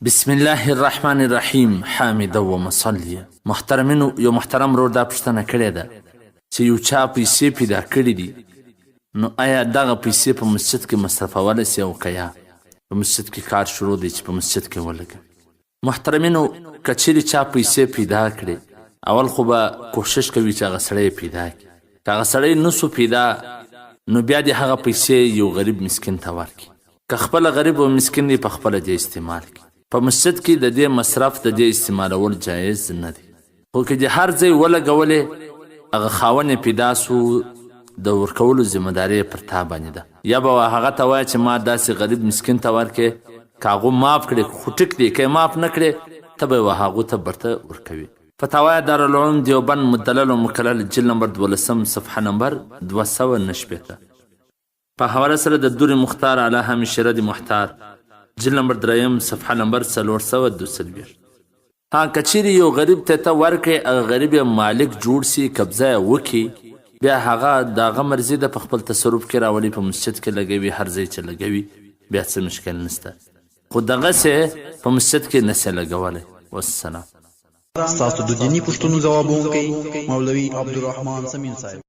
بسم الله الرحمن الرحیم حامد و مصلی. محترمینو، یو محترم رور دا پوښتنه کړې ده چې یو چا پیسې پیدا کړي دي، نو آیا دغه پیسې په مسجد کې مصرفولی سي او که یا په مسجد کې کار شروع دی چې په مسجد کې ولګوي؟ محترمینو، که چیرې چا پیسې پیدا کړي، اول خو به کوشش کوي چې هغه سړی یې پیدا کړي. که هغه سړی نسو پیدا، نو بیا دې هغه پیسې یو غریب مسکین ته ورکړي. که خپله غریب او مسکین دی، په خپله دې استعمال کړي. په مسجد کې د دې مصرف د دې استعمالول جایز نه دی، خو که د هر ځای ولګولې، هغه خاوند یې پیدا سو، د ورکولو ذمهداري پر تا باندې ده. یا به هغه ته وایه چې ما داسې غریب مسکین ته ورکړې، که هغو معاف کړې خو ټیک دی، که یې معاف نه کړې ته به یې هغو ته برته ورکوي. فتاوای دارالعلوم دیوبند مدلل و مکلل جلد نمبر 12 صفحه نمبر 209 په حواله سره د دور مختار علی همیشه رد محتار جلد نمبر 3 صفحه نمبر 422. ها که چیرې یو غریب ته ورکړې، هغه غریب یې مالک جوړ سي، قبضه یې وکړي، بیا هغه د هغه مرضي ده په خپل تصرف کې راولي، په مسجد کې لګوي، هر ځای چې لګوي بیا څه مشکل نشته، خو دغسې په مسجد کې نسي لګولی. والسلام. ستاسو د دیني پوښتنو ځوابونکی مولوي عبدالرحمن سمین صاحب.